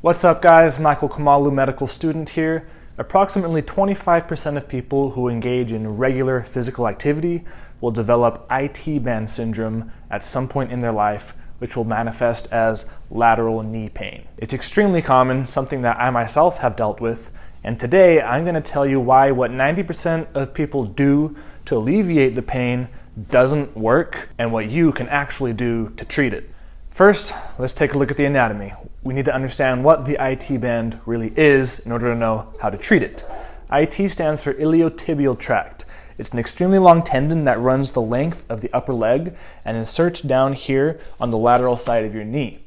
What's up guys, Michael Kamalu, medical student here. Approximately 25% of people who engage in regular physical activity will develop IT band syndrome at some point in their life, which will manifest as lateral knee pain. It's extremely common, something that I myself have dealt with, and today I'm going to tell you why what 90% of people do to alleviate the pain doesn't work and what you can actually do to treat it. First, let's take a look at the anatomy. We need to understand what the IT band really is in order to know how to treat it. IT stands for iliotibial tract. It's an extremely long tendon that runs the length of the upper leg and inserts down here on the lateral side of your knee.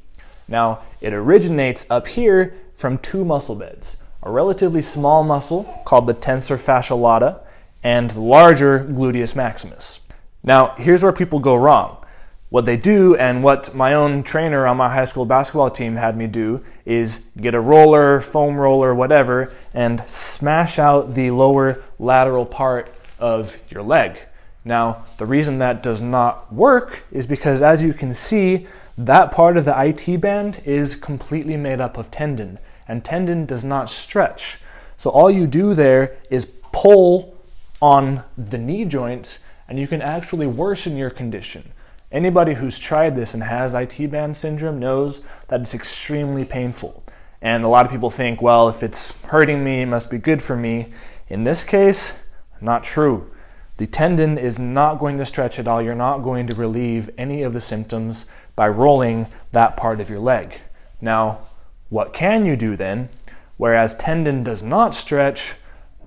Now, it originates up here from two muscle beds, a relatively small muscle called the Tensor fasciae latae and the larger gluteus maximus. Now, here's where people go wrong. What they do, and what my own trainer on my high school basketball team had me do, is get a roller, foam roller, whatever, and smash out the lower lateral part of your leg. Now, the reason that does not work is because, as you can see, that part of the IT band is completely made up of tendon, and tendon does not stretch. So all you do there is pull on the knee joints, and you can actually worsen your condition. Anybody who's tried this and has IT band syndrome knows that it's extremely painful. And a lot of people think, well, if it's hurting me, it must be good for me. In this case, not true. The tendon is not going to stretch at all. You're not going to relieve any of the symptoms by rolling that part of your leg. Now, what can you do then? Whereas tendon does not stretch,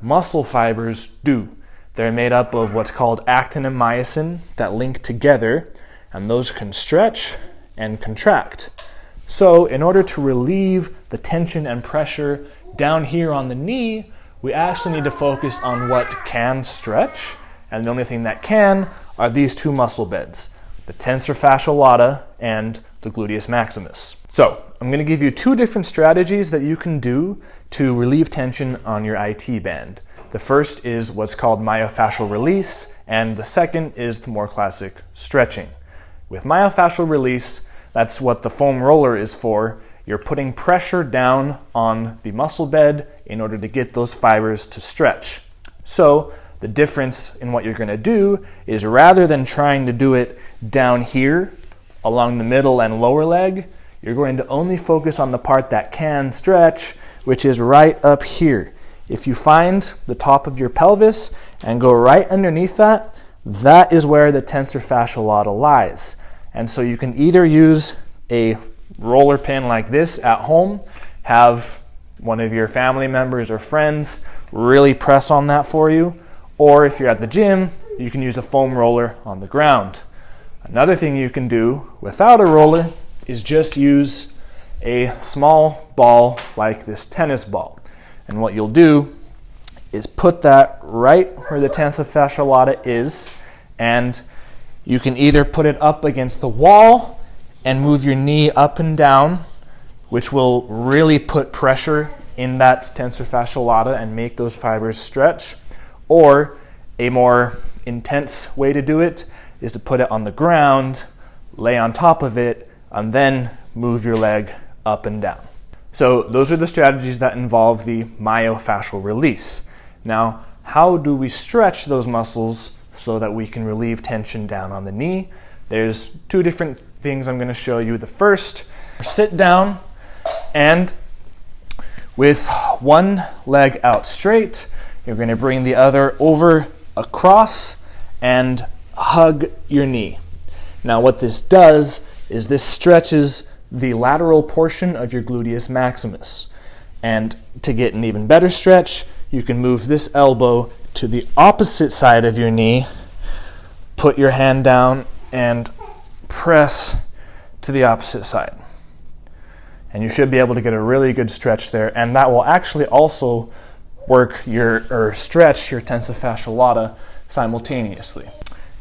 muscle fibers do. They're made up of what's called actin and myosin that link together, and those can stretch and contract. So in order to relieve the tension and pressure down here on the knee, we actually need to focus on what can stretch, and the only thing that can are these two muscle beds, the Tensor fasciae latae and the gluteus maximus. So I'm going to give you two different strategies that you can do to relieve tension on your IT band. The first is what's called myofascial release, and the second is the more classic stretching. With myofascial release, that's what the foam roller is for. You're putting pressure down on the muscle bed in order to get those fibers to stretch. So the difference in what you're going to do is, rather than trying to do it down here along the middle and lower leg, you're going to only focus on the part that can stretch, which is right up here. If you find the top of your pelvis and go right underneath that, that is where the Tensor fasciae latae lies. And so you can either use a roller pin like this at home, have one of your family members or friends really press on that for you, or if you're at the gym, you can use a foam roller on the ground. Another thing you can do without a roller is just use a small ball like this tennis ball. And what you'll do is put that right where the Tensor fasciae latae is, and you can either put it up against the wall and move your knee up and down, which will really put pressure in that Tensor fasciae latae and make those fibers stretch, or a more intense way to do it is to put it on the ground, lay on top of it, and then move your leg up and down. So those are the strategies that involve the myofascial release. Now, how do we stretch those muscles so that we can relieve tension down on the knee? There's two different things I'm going to show you. The first, sit down, and with one leg out straight, you're going to bring the other over across and hug your knee. Now what this does is this stretches the lateral portion of your gluteus maximus. And to get an even better stretch, you can move this elbow to the opposite side of your knee, put your hand down, and press to the opposite side. And you should be able to get a really good stretch there, and that will actually also stretch your Tensor fasciae latae simultaneously.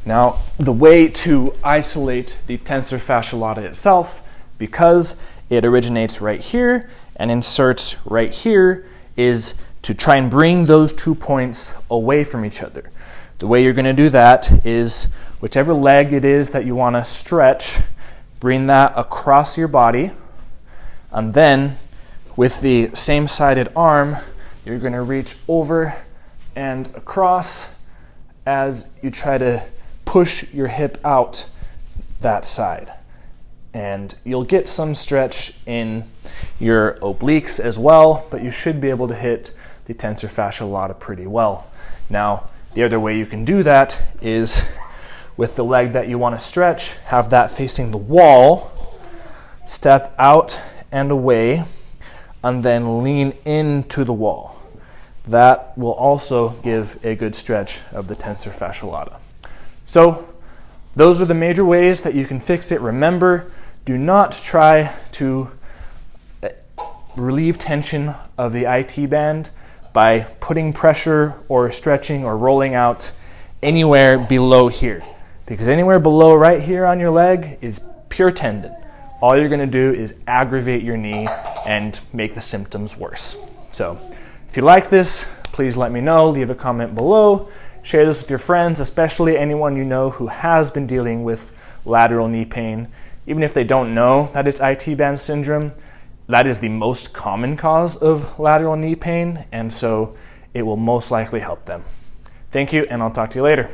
Now, the way to isolate the Tensor fasciae latae itself, because it originates right here and inserts right here, is to try and bring those 2 points away from each other. The way you're going to do that is, whichever leg it is that you want to stretch, bring that across your body, and then With the same sided arm, you're going to reach over and across as you try to push your hip out that side. And you'll get some stretch in your obliques as well, but you should be able to hit the tensor fasciae lata pretty well. Now, the other way you can do that is with the leg that you want to stretch, have that facing the wall, step out and away, and then lean into the wall. That will also give a good stretch of the tensor fasciae lata. So those are the major ways that you can fix it. Remember, do not try to relieve tension of the IT band by putting pressure or stretching or rolling out anywhere below here, because anywhere below right here on your leg is pure tendon. All you're going to do is aggravate your knee and make the symptoms worse. So if you like this, please let me know. Leave a comment below. Share this with your friends, especially anyone you know who has been dealing with lateral knee pain. Even if they don't know that it's IT band syndrome, that is the most common cause of lateral knee pain, and so it will most likely help them. Thank you, and I'll talk to you later.